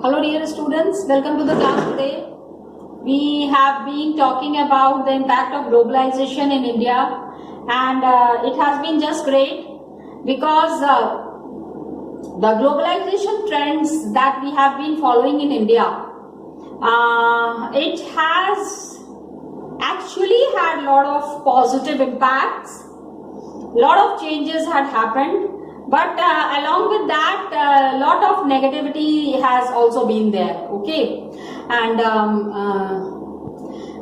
Hello dear students, welcome to the class today. We have been talking about the impact of globalization in India, and it has been just great because the globalization trends that we have been following in India, it has actually had a lot of positive impacts. A lot of changes had happened, but along with that, a lot of negativity has also been there. Okay, and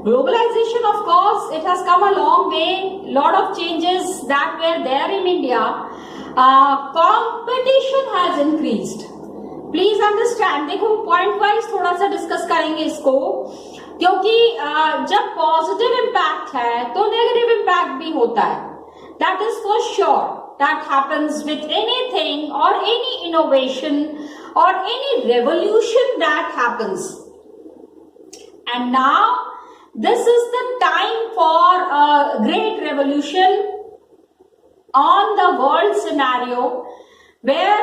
globalization, of course, it has come a long way. A lot of changes that were there in India. Competition has increased. Please understand, देखो point wise थोड़ा सा discuss करेंगे इसको, क्योंकि जब positive impact है तो negative impact भी होता है. That is for sure. That happens with anything और एनी इनोवेशन और any revolution that happens. And now this is the time for a great revolution on the world scenario, where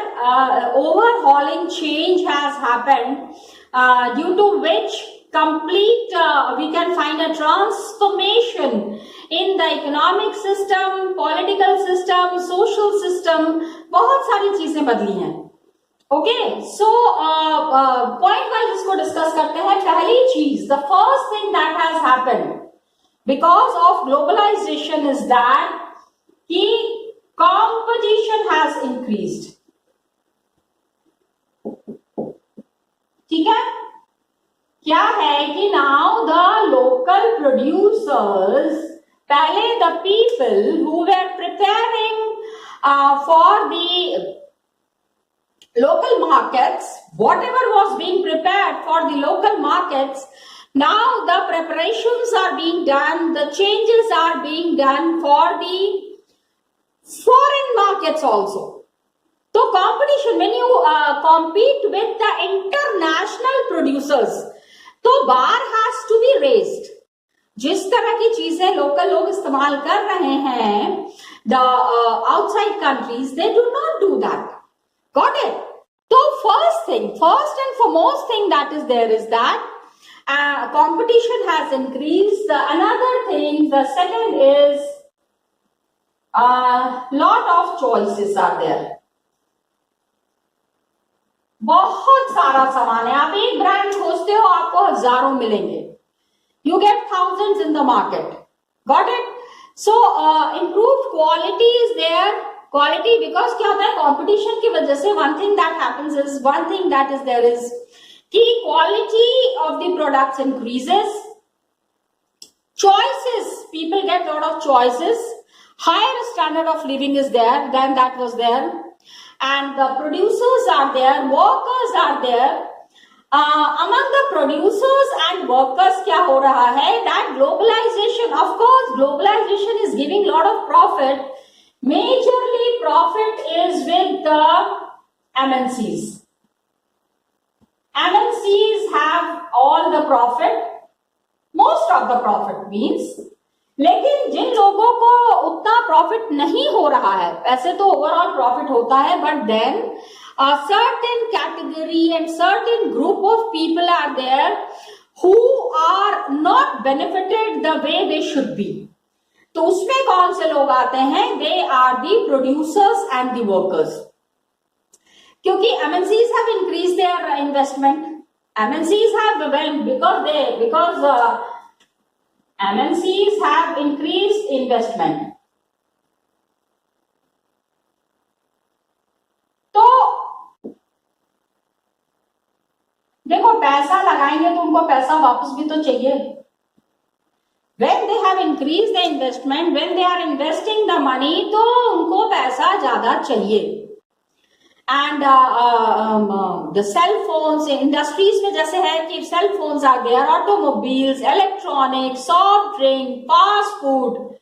overhauling change has happened, due to which complete we can find a transformation in the economic system, political system, social system. बहुत सारी चीजें बदली हैं. Okay, so point wise इसको discuss करते हैं. पहली चीज, the first thing that has happened because of globalization is that कि competition has increased. ठीक है, क्या है कि now the local producers, पहले the people who were preparing for the local markets, whatever was being prepared for the local markets, now the preparations are being done, the changes are being done for the foreign markets also. So competition, when you compete with the international producers, तो bar has to be raised. जिस तरह की चीजें local लोग इस्तेमाल कर रहे हैं, the outside countries, they do not do that. Got it? So first and foremost thing that is there is that competition has increased. Another thing, the second is lot of choices are there. बहुत सारा सामान है. आप एक brand खोजते हो, आपको हजारों मिलेंगे. You get thousands in the market. Got it? So improved quality is there. Quality, because क्या होता है, competition की वजह से one thing that happens is, one thing that is there is कि quality of the products increases. Choices, people get lot of choices. Higher standard of living is there than that was there, and the producers are there, workers are there. Among the producers and workers क्या हो रहा है, that globalization, of course globalization is giving lot of profit. Majorly profit is with the MNCs. MNCs have all the profit, most of the profit means. लेकिन जिन लोगों को उतना profit नहीं हो रहा है, ऐसे तो ओवरऑल प्रॉफिट होता है, but then a certain category and certain group of people are there who are not benefited the way they should be. तो उसमें कौन से लोग आते हैं? They are the producers and the workers. क्योंकि MNCs have increased their investment. MNCs have, well, because MNCs have increased investment. तो देखो, पैसा लगाएंगे तो उनको पैसा वापस भी तो चाहिए. When they have increased the investment, when they are investing the money, तो उनको पैसा ज्यादा चाहिए. And the cell phones industries में जैसे है कि cell phones are there, automobiles, electronics, soft drink, fast food,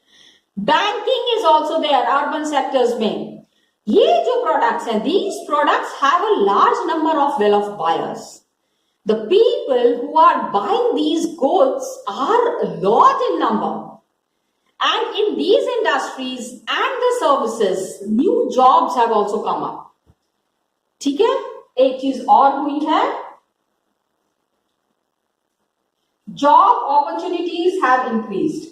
banking is also there, urban sectors में. ये जो products हैं, these products have a large number of well-off buyers. The people who are buying these goods are a lot in number. And in these industries and the services, new jobs have also come up. ठीक है, एक चीज और हुई है job opportunities have increased.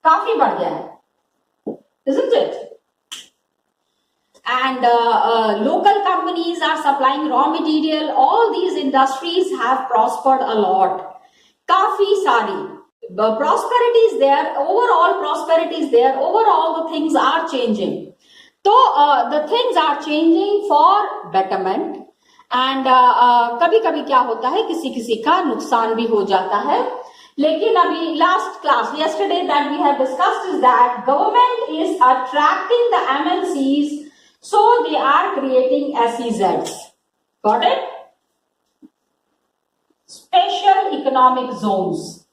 काफी बढ़ गया है, isn't it? And local companies are supplying raw material. All these industries have prospered a lot. काफी सारी prosperity is there. Overall prosperity is there. Overall the things are changing. तो the things are changing for betterment. And कभी कभी क्या होता है, किसी किसी का नुकसान भी हो जाता है. लेकिन अभी last class yesterday that we have discussed is that government is attracting the MNCs, so they are creating SEZs. Got it? Special economic zones.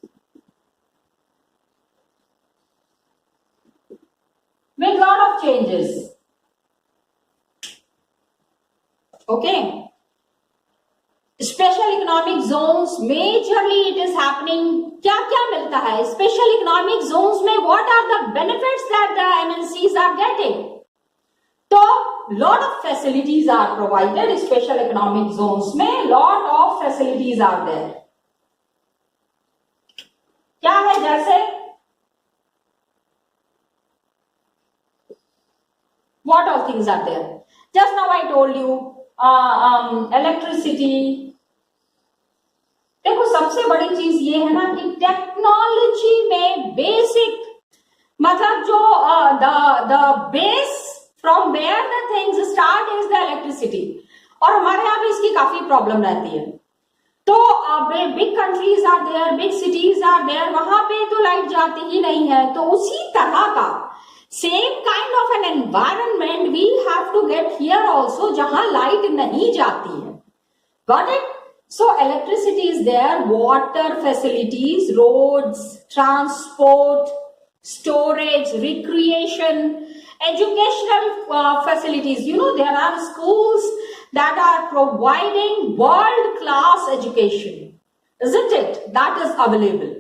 With lot of changes. Okay. Special economic zones majorly it is happening. क्या क्या मिलता है special economic zones में? What are the benefits that the MNCs are getting? तो lot of facilities are provided special economic zones में. Lot of facilities are there. क्या है? जैसे what all things are there? Just now I told you electricity. देखो सबसे बड़ी चीज ये है ना कि टेक्नोलॉजी में बेसिक मतलब जो the base from where the things start is the electricity. और हमारे यहाँ भी इसकी काफी प्रॉब्लम रहती है. तो big countries are there, big cities are there, वहां पे तो लाइट जाती ही नहीं है. तो उसी तरह का same kind of an environment we have to get here also, जहां लाइट नहीं जाती है. Got it? So electricity is there, water facilities, roads, transport, storage, recreation, educational facilities. You know, there are schools that are providing world-class education, isn't it? That is available.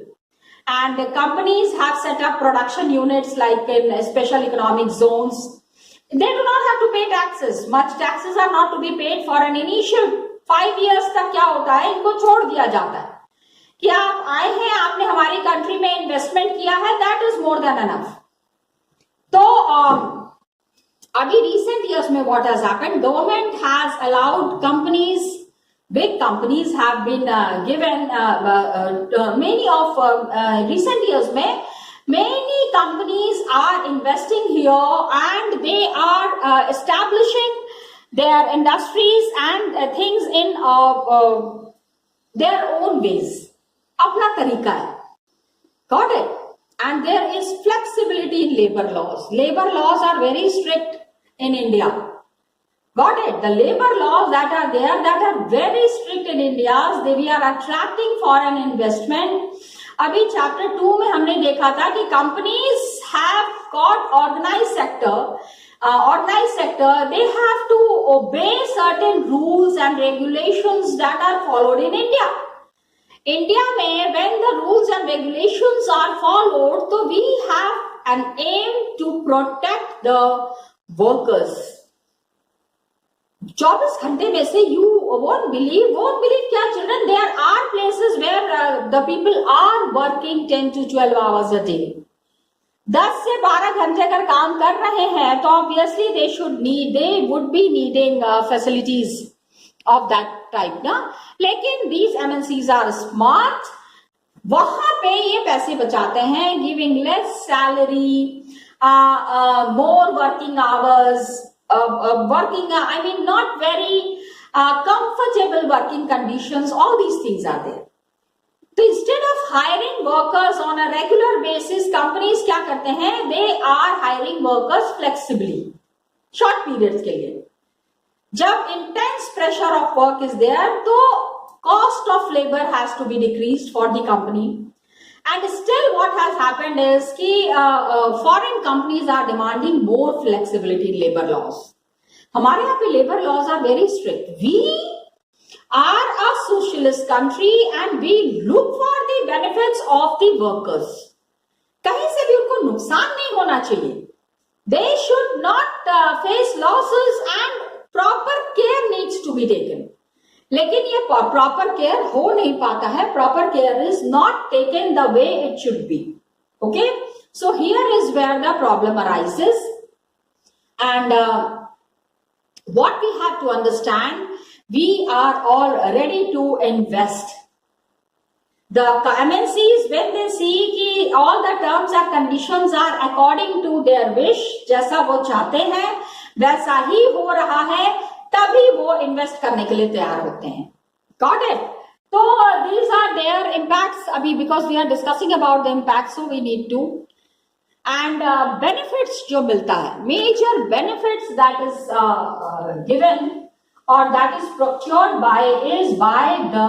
And the companies have set up production units like in special economic zones. They do not have to pay taxes. Much taxes are not to be paid for an initial 5 years तक. क्या होता है, इनको छोड़ दिया जाता है कि आप आए हैं, आपने हमारी कंट्री में इन्वेस्टमेंट किया है, that is more than enough. तो अभी रिसेंट ईयर्स में what has happened, government has allowed companies, big companies have been given many of recent years में many companies are investing here and they are establishing their industries and things in their own ways. अपना तरीका है. Got it? And there is flexibility in labor laws. Labor laws are very strict in India. Got it? The labor laws that are there, that are very strict in India, we are attracting foreign investment. अभी chapter 2 में हमने देखा था कि companies have got organized sector, they have to obey certain rules and regulations that are followed in India. India में when the rules and regulations are followed, so we have an aim to protect the workers. 24 घंटे में से you won't believe क्या children, there are places where the people are working 10 to 12 hours a day. 10 से 12 घंटे अगर काम कर रहे हैं तो obviously they would be needing facilities of that type ना. लेकिन these MNCs are smart. वहां पे ये पैसे बचाते हैं, giving less salary, more working hours, I mean not very comfortable working conditions. All these things are there. तो instead of hiring workers on a regular basis, companies क्या करते हैं, they are hiring workers flexibly, short periods के लिए. जब intense pressure of work is there, तो cost of labor has to be decreased for the company. And still what has happened is कि foreign companies are demanding more flexibility in labor laws. हमारे यहाँ पे labor laws are very strict. We are a socialist country and we look for the benefits of the workers. कहीं से भी उनको नुकसान नहीं होना चाहिए. they should not face losses and proper care needs to be taken. लेकिन ये proper care हो नहीं पाता है. Proper care is not taken the way it should be. Okay, so here is where the problem arises, and what we have to understand, we are all ready to invest. The MNCs, when they see कि all the terms and conditions are according to their wish, जैसा वो चाहते हैं वैसा ही हो रहा है, तभी वो इन्वेस्ट करने के लिए तैयार होते हैं. Got it? So these are their impacts. अभी because we are discussing about the impacts, so we need to. And benefits जो मिलता है, major benefits that is given or that is procured by the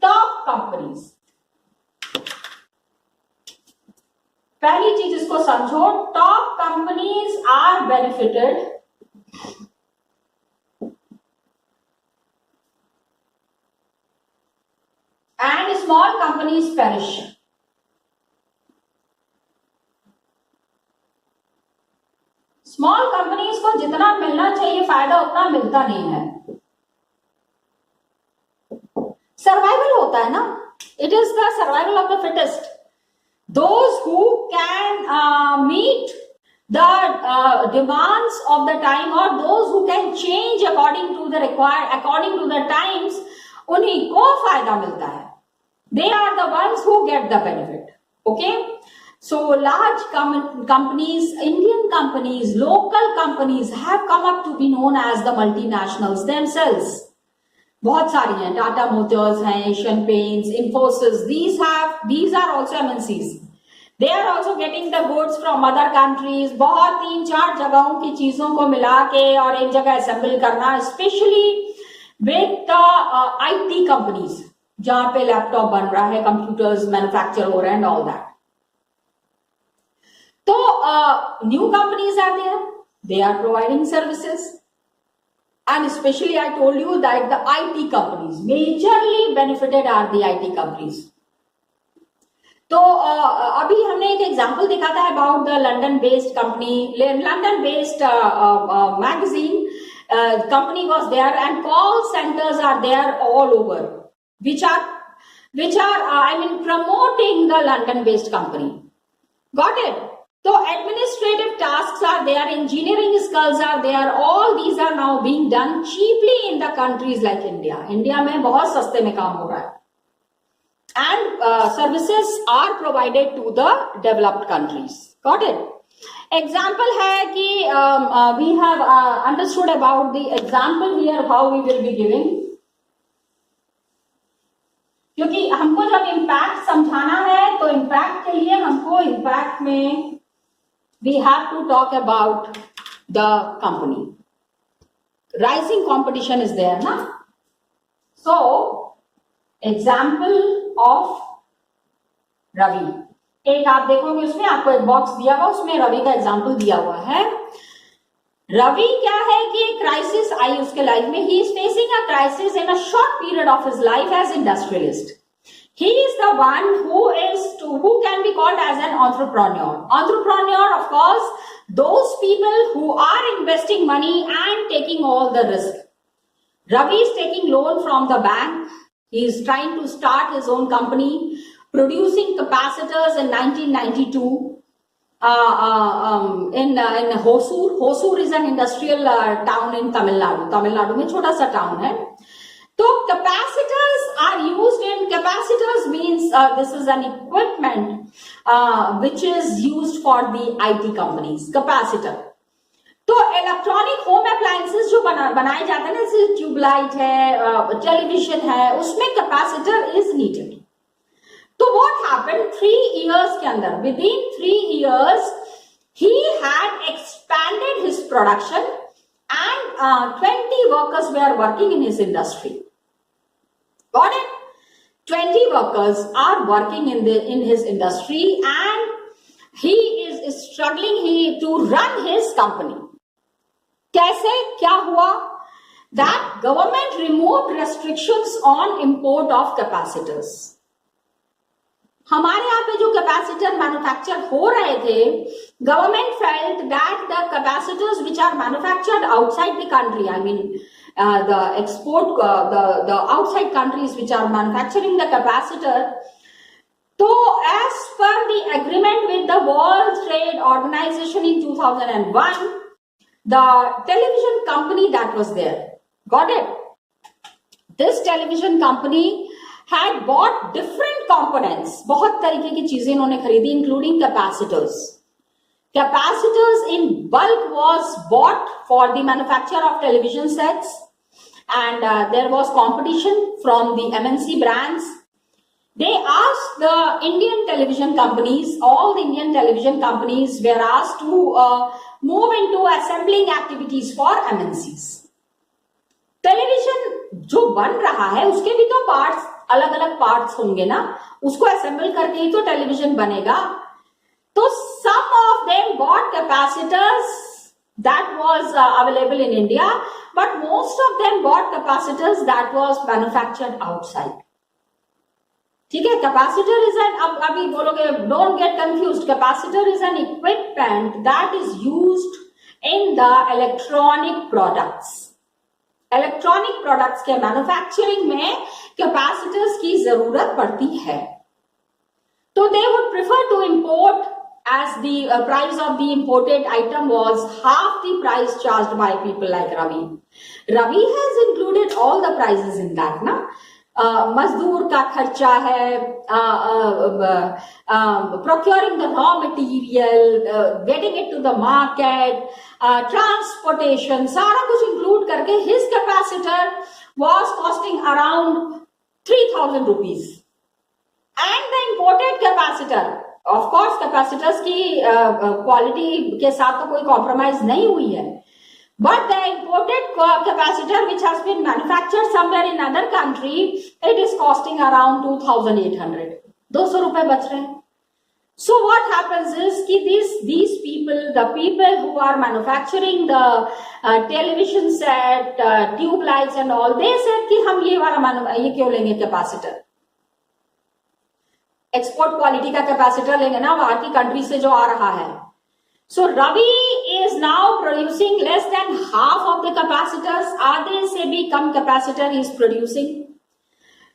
top companies. पहली चीज इसको समझो, top companies are benefited and small companies perish. Small companies को जितना मिलना चाहिए फायदा उतना मिलता नहीं है. सर्वाइवल होता है ना, it is the survival of the fittest. Those who can meet the demands of the time और those who can change according to the required according to the times, उन्हीं को फायदा मिलता है. They are the ones who get the benefit. Okay, so large companies, Indian companies, local companies have come up to be known as the multinationals themselves. बहुत सारी हैं, Tata Motors हैं, Asian paints, Infosys, these are also MNCs. They are also getting the goods from other countries. बहुत 3-4 जगहों की चीजों को मिला के और एक जगह असेंबल करना, especially with the IT companies, जहाँ पे लैपटॉप बन रहा है, कंप्यूटर्स मैन्युफैक्चर हो रहे हैं and all that. So new companies are there, they are providing services, and especially I told you that the IT companies, majorly benefited are the IT companies. तो अभी हमने एक एग्जांपल देखा था about the London based company, London based magazine company was there, and call centers are there all over, which are promoting the London based company. Got it? So administrative tasks are there, engineering skills are there, all these are now being done cheaply in the countries like India. India में बहुत सस्ते में काम हो रहा है, and services are provided to the developed countries. Got it? Example है कि we have understood about the example here how we will be giving, क्योंकि हमको जब इम्पैक्ट समझाना है तो इम्पैक्ट के लिए हमको इम्पैक्ट में we have to talk about the company. Rising competition is there, na? So, example of Ravi. एक आप देखोगे उसमें आपको एक बॉक्स दिया हुआ, उसमें रवि का एग्जाम्पल दिया हुआ है. रवि क्या है कि एक क्राइसिस आई उसके लाइफ में. He is facing a crisis in a short period of his life as industrialist. He is the one who can be called as an entrepreneur. Entrepreneur, of course, those people who are investing money and taking all the risk. Ravi is taking loan from the bank. He is trying to start his own company, producing capacitors in 1992 in Hosur. Hosur is an industrial town in Tamil Nadu. Tamil Nadu में छोटा सा town है. So capacitors are used in, capacitors means this is an equipment which is used for the IT companies. Capacitor. तो electronic home appliances जो बनाए जाते हैं ना, जैसे ट्यूबलाइट है, टेलीविजन है, उसमें कैपेसिटर इज नीडेड. तो व्हाट हैपेंड 3 years के अंदर, with in 3 years he had expanded his production and 20 workers were working in his industry. Got it? 20 workers are working in his industry and he is struggling to run his company. कैसे क्या हुआ? That government removed restrictions on import of capacitors. हमारे यहाँ पे जो capacitor manufacture हो रहे थे, government felt that the capacitors which are manufactured outside the country, I mean the export the outside countries which are manufacturing the capacitor. So as per the agreement with the World Trade Organization in 2001, the television company that was there, got it, this television company had bought different components, बहुत तरीके की चीजें इन्होंने खरीदी, including capacitors. Capacitors in bulk was bought for the manufacture of television sets, and there was competition from the MNC brands. They asked the Indian television companies, all the Indian television companies were asked to move into assembling activities for MNCs. Television जो बन रहा है उसके भी तो parts, अलग अलग parts होंगे ना, उसको असेंबल करके ही तो टेलीविजन बनेगा. तो some of them bought capacitors that was available in India, but most of them bought capacitors that was manufactured outside. ठीक है, कैपेसिटर इज एन, अब अभी बोलोगे, don't get confused, capacitor is an equipment that is used in the electronic products. Electronic products के manufacturing में capacitors की जरूरत पड़ती है. तो they would prefer to import as the price of the imported item was half the price charged by people like Ravi. Ravi has included all the prices in that, na? मजदूर का खर्चा है, procuring the raw material, getting it to the market, transportation, सारा कुछ include करके his capacitor was costing around 3,000 rupees. And the imported capacitor, of course capacitors की quality के साथ तो कोई कॉम्प्रोमाइज नहीं हुई है, but the imported capacitor which has been manufactured somewhere in other country, it is costing around 2,800. 200 रुपए बच रहे हैं. So what happens is कि these people, the people who are manufacturing the television set, tube lights and all, they said कि हम ये वाला ये क्यों लेंगे कैपेसिटर, एक्सपोर्ट क्वालिटी का कैपेसिटर लेंगे ना, बाहर की कंट्री से जो आ रहा है. So Ravi is now producing less than half of the capacitors. आधे से भी कम कैपेसिटर he is producing,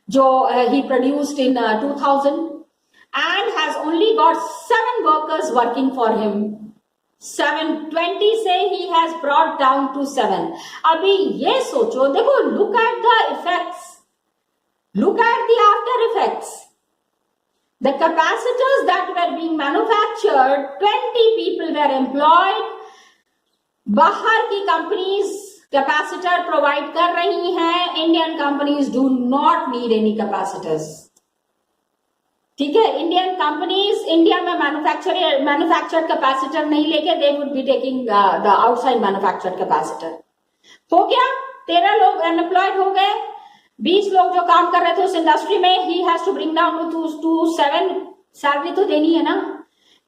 जो he produced in 2000, and has only got 7 workers working for him. 720 से he has brought down to 7. अभी ये सोचो, देखो, look at the effects, look at the after effects. The capacitors that were being manufactured, 20 people were employed. बाहर की companies capacitor provide कर रही हैं, Indian companies do not need any capacitors. ठीक है, इंडियन कंपनीज इंडिया में manufactured capacitor नहीं लेके they would be taking the outside manufactured capacitor. हो गया, 13 लोग अनएम्प्लॉयड हो गए, 20 लोग जो काम कर रहे थे उस इंडस्ट्री में, he has to bring down to 7. Salary तो देनी है ना.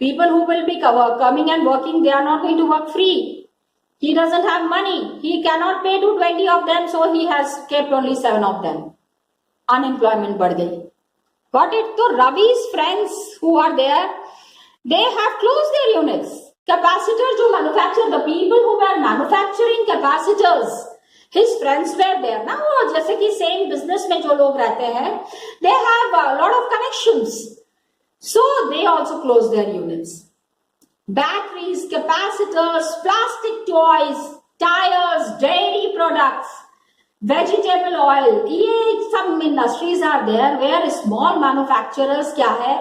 People who will be coming and working, they are not going to work free. He doesn't have money. He cannot pay to 20 of them, so he has kept only 7 of them. Unemployment बढ़ गई. Got it? तो Ravi's friends who are there, they have closed their units. Capacitor जो manufacture, the people who were manufacturing capacitors, his friends were there ना. वो जैसे कि same business में जो लोग रहते हैं, they have a lot of connections, so they also close their units. Batteries, capacitors, plastic toys, tires, dairy products, vegetable oil, ये some industries are there where small manufacturers क्या है,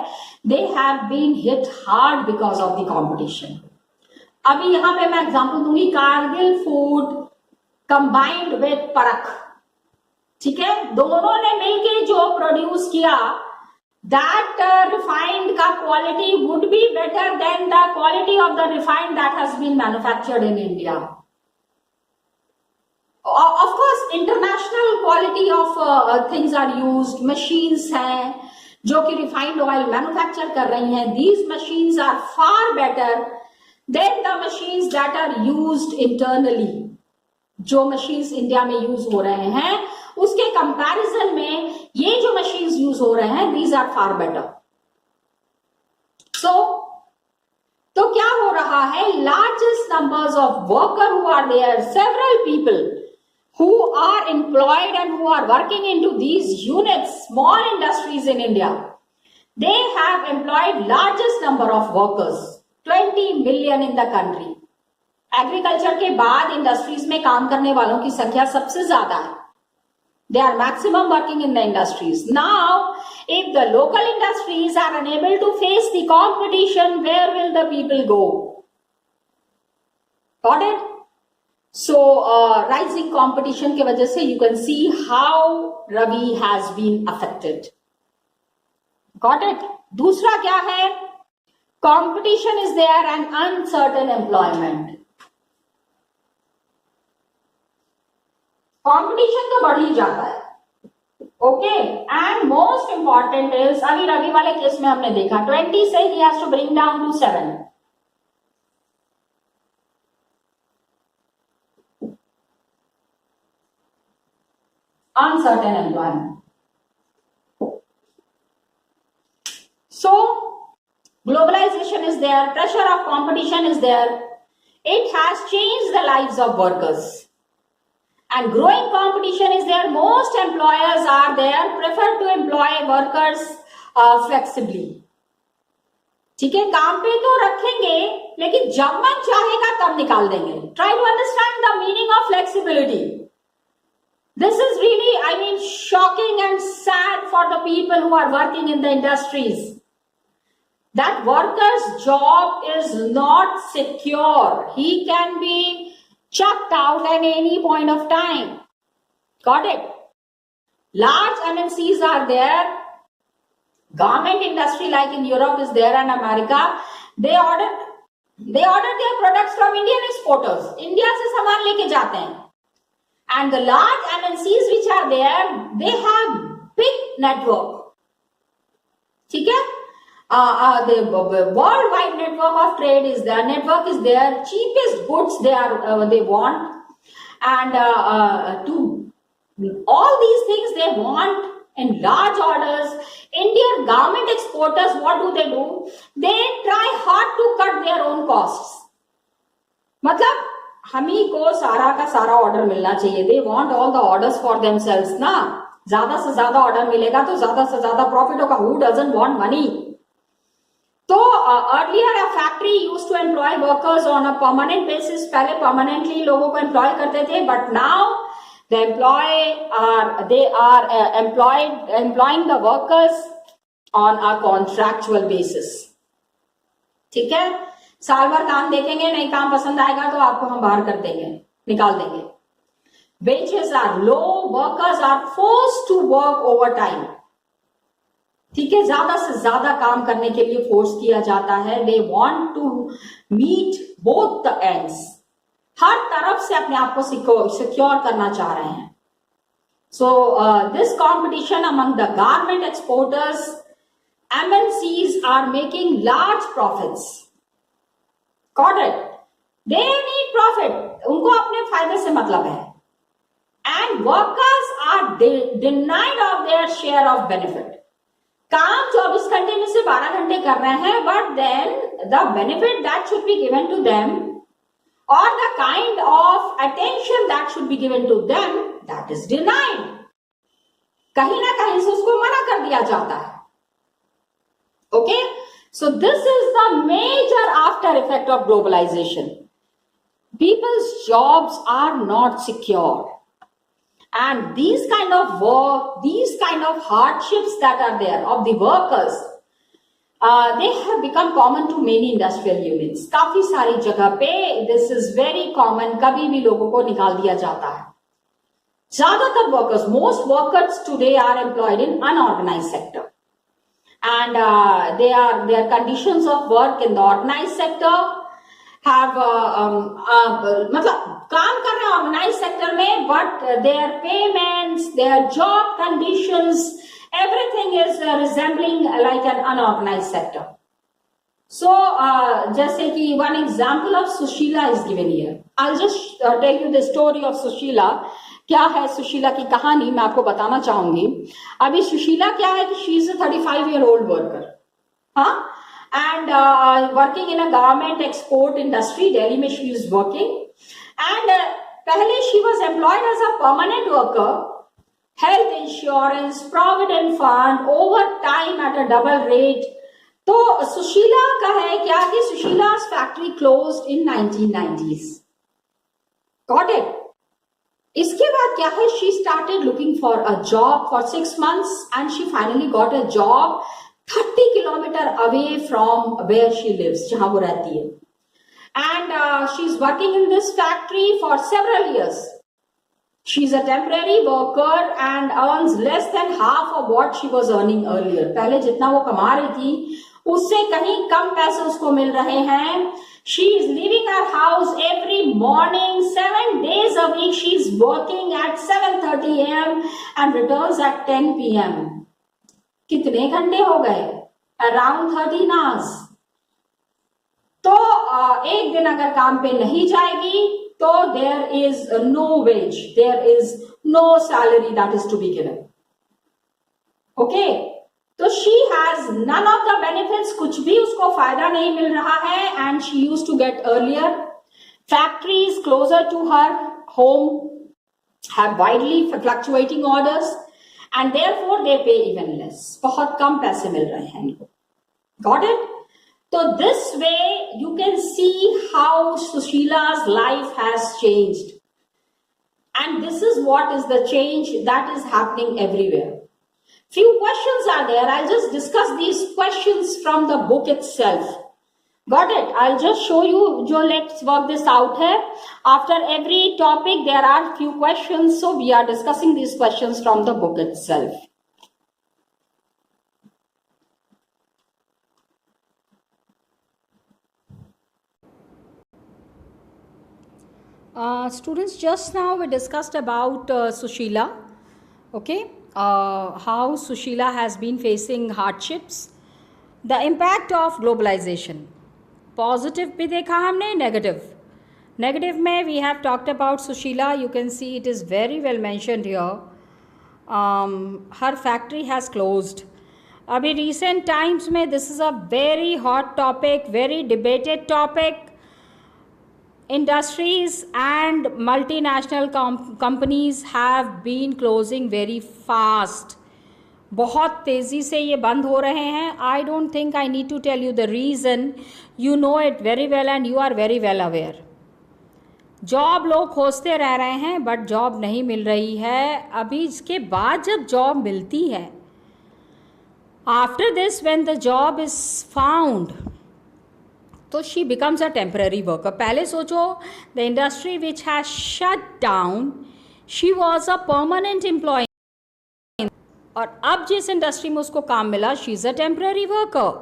they have been hit hard because of the competition. अभी यहाँ पे मैं example दूंगी, Kargil food combined with परख, ठीक है, दोनों ने मिलके जो प्रोड्यूस किया, दैट रिफाइंड का quality would be better than the quality of the refined that has been manufactured in India. Of course international quality of things are used, machines हैं जो कि रिफाइंड ऑयल मैन्युफैक्चर कर रही हैं. These machines are far better than the machines that are used internally. जो machines India में use हो रहे हैं उसके कंपैरिजन में ये जो मशीन्स यूज हो रहे हैं, these are far better. So तो क्या हो रहा है, largest numbers of worker who are there, several people who are employed and who are working into these units, small industries in India, they have employed largest number of workers, 20 million in the country. Agriculture के बाद industries में काम करने वालों की संख्या सबसे ज्यादा है. They are maximum working in the industries. Now, if the local industries are unable to face the competition, where will the people go? Got it? So, rising competition के वजह से you can see how Ravi has been affected. Got it? दूसरा क्या है? Competition is there and uncertain employment. Competition तो बढ़ ही जाता है. Okay, and most important is अभी रवि वाले केस में हमने देखा 20 से he has to bring down to 7. Uncertain employment. So, globalization is there, pressure of competition is there. It has changed the lives of workers. And growing competition is there. Most employers are there, prefer to employ workers flexibly. ठीक है, काम पे तो रखेंगे, लेकिन जब मन चाहेगा तब निकाल देंगे. Try to understand the meaning of flexibility. This is really, shocking and sad for the people who are working in the industries. That worker's job is not secure. He can be chucked out at any point of time. Got it? Large MNCs are there. Garment industry like in Europe is there and America. They order their products from Indian exporters. India से सामान लेके जाते हैं. And the large MNCs which are there, they have big network. ठीक है? The worldwide network of trade is there. Network is there. Cheapest goods they want, and to all these things they want in large orders. Indian garment exporters, what do? They try hard to cut their own costs. मतलब हमी को सारा का सारा order मिलना चाहिए. They want all the orders for themselves ना. ज्यादा से ज्यादा ऑर्डर मिलेगा तो ज्यादा से ज्यादा प्रॉफिट होगा. Who doesn't want money? तो earlier a factory used to employ workers on a permanent basis. पहले परमानेंटली लोगों को एम्प्लॉय करते थे, but now they are employing the workers on a contractual basis. ठीक है, साल भर काम देखेंगे, नहीं काम पसंद आएगा तो आपको हम बाहर कर देंगे, निकाल देंगे. Wages are low, workers are forced to work overtime. ठीक है, ज्यादा से ज्यादा काम करने के लिए फोर्स किया जाता है. They want to meet both the ends. हर तरफ से अपने आप को सिक्योर करना चाह रहे हैं. So this competition among the garment exporters, MNCs are making large profits. Got it? They need profit. उनको अपने फायदे से मतलब है. And workers are denied of their share of benefit. काम 24 घंटे में से 12 घंटे कर रहे हैं, but then the benefit that should be given to them or the kind of attention that should be given to them, that is denied. कहीं ना कहीं से उसको मना कर दिया जाता है. Okay? So this is the major after effect of globalization. People's jobs are not secure. And these kind of work, these kind of hardships that are there of the workers, they have become common to many industrial units. काफी सारी जगह पे this is very common. कभी भी लोगों को निकाल दिया जाता है. ज्यादातर workers, most workers today are employed in unorganized sector. And their conditions of work in the organized sector have मतलब काम कर रहे हैं ऑर्गेनाइज सेक्टर में, but their payments, their job conditions, everything is resembling like an unorganized sector. So जैसे कि one example of Sushila is given here. I'll just tell you the story of Sushila. क्या है सुशीला की कहानी, मैं आपको बताना चाहूंगी. अभी सुशीला क्या है कि she is a 35-year-old worker. हाँ, and working in a garment export industry. Delhi में she is working, and पहले she was employed as a permanent worker, health insurance, provident fund, overtime at a double rate. तो सुशीला का है क्या कि सुशीला's factory closed in 1990s. Got it? इसके बाद क्या है, she started looking for a job for 6 months and she finally got a job 30 kilometer away from where she lives, जहां वो रहती है. And she's working in this factory for several years. She's a temporary worker and earns less than half of what she was earning earlier. पहले जितना वो कमा रही थी उससे कहीं कम पैसे उसको मिल रहे हैं. She is leaving her house every morning, 7 days a week. She is working at 7:30 a.m. and returns at 10 p.m. कितने घंटे हो गए? Around 13 hours. तो एक दिन अगर काम पे नहीं जाएगी तो there is no wage, there is no salary that is to be given. Okay? तो she has none of the benefits, कुछ भी उसको फायदा नहीं मिल रहा है, and she used to get earlier. Factories closer to her home have widely fluctuating orders and therefore they pay even less. बहुत कम पैसे मिल रहे हैं इनको. Got it? So this way you can see how Sushila's life has changed. And this is what is the change that is happening everywhere. Few questions are there. I'll just discuss these questions from the book itself. Got it? I'll just show you. Jo, let's work this out here. After every topic, there are few questions. So we are discussing these questions from the book itself. Students, just now we discussed about Sushila. Okay. How Sushila has been facing hardships, the impact of globalization. Positive भी देखा हमने, negative. Negative में we have talked about Sushila. You can see it is very well mentioned here. Her factory has closed. अभी recent times में this is a very hot topic, very debated topic. Industries and multinational companies have been closing very fast. बहुत तेज़ी से ये बंद हो रहे हैं. I don't think I need to tell you the reason. You know it very well and you are very well aware. Job लोग खोजते रह रहे हैं बट जॉब नहीं मिल रही है. अभी इसके बाद जब जॉब मिलती है, after this when the job is found, तो she becomes a temporary worker. पहले सोचो, the industry which has shut down, she was a permanent employee. और अब जिस इंडस्ट्री में उसको काम मिला, she is a temporary worker.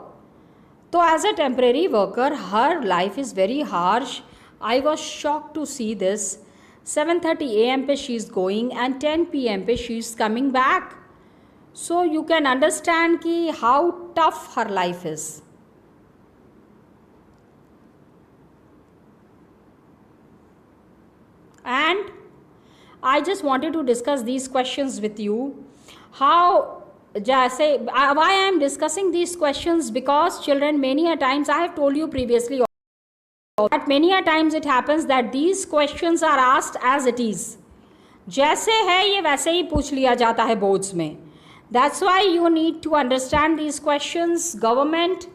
तो as a temporary worker, her life is very harsh. I was shocked to see this. 7:30 a.m. पे she is going and 10 p.m. पे she is coming back. So you can understand कि how tough her life is. And I just wanted to discuss these questions with you. How, जैसे, why I am discussing these questions, because children, many a times, I have told you previously that many a times it happens that these questions are asked as it is. जैसे है ये वैसे ही पूछ लिया जाता है boards में. That's why you need to understand these questions. Government,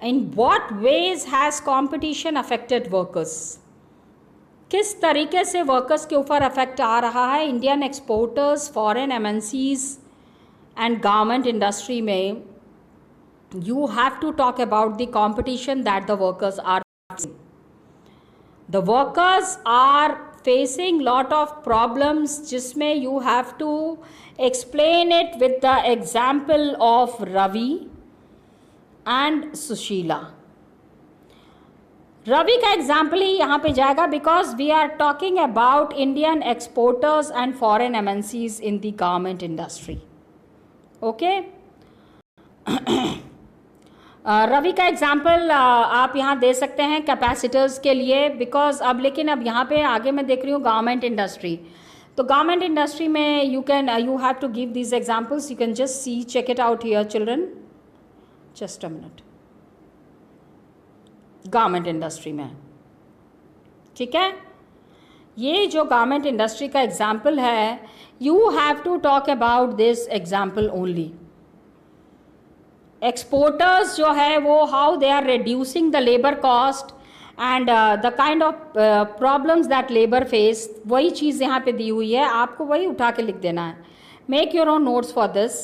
in what ways has competition affected workers? किस तरीके से वर्कर्स के ऊपर अफेक्ट आ रहा है. Indian exporters, foreign MNCs and garment industry में you have to talk about the competition that the workers are facing. The workers are facing lot of problems, जिसमें you have to explain it with the example of Ravi and Sushila. Ravi का example ही यहाँ पे जाएगा, because we are talking about Indian exporters and foreign MNCs in the garment industry. Okay, Ravi का example आप यहाँ दे सकते हैं कैपेसिटर्स के लिए, बिकॉज अब लेकिन अब यहाँ पे आगे मैं देख रही हूँ गारमेंट इंडस्ट्री. तो गारमेंट इंडस्ट्री में you have to give these examples. You can just see, check it out here children. Just a minute. Garment industry में। ठीक है, ये जो गारमेंट इंडस्ट्री का एग्जाम्पल है, you have to talk about this example only. Exporters जो है वो how they are reducing the labour cost and the kind of problems that labour face, वही चीज़ यहाँ पे दी हुई है, आपको वही उठा के लिख देना है। Make your own notes for this.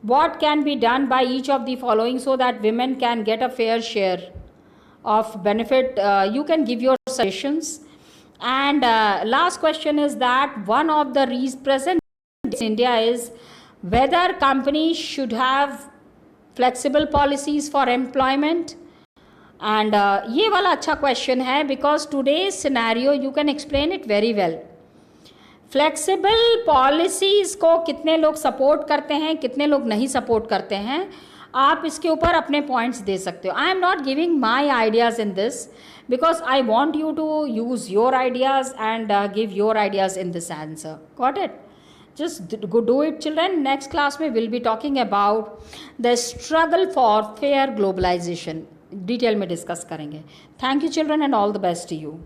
What can be done by each of the following so that women can get a fair share of benefit? You can give your suggestions. And last question is that one of the present in India is whether companies should have flexible policies for employment. And ये वाला अच्छा question है because today's scenario you can explain it very well. Flexible policies को कितने लोग support करते हैं, कितने लोग नहीं सपोर्ट करते हैं, आप इसके ऊपर अपने पॉइंट्स दे सकते हो। I am not giving my ideas in this because I want you to use your ideas and give your ideas in this answer. Got it? just do it children. Next class में we'll be talking about the struggle for fair globalization, detail में discuss करेंगे। Thank you children and all the best to you.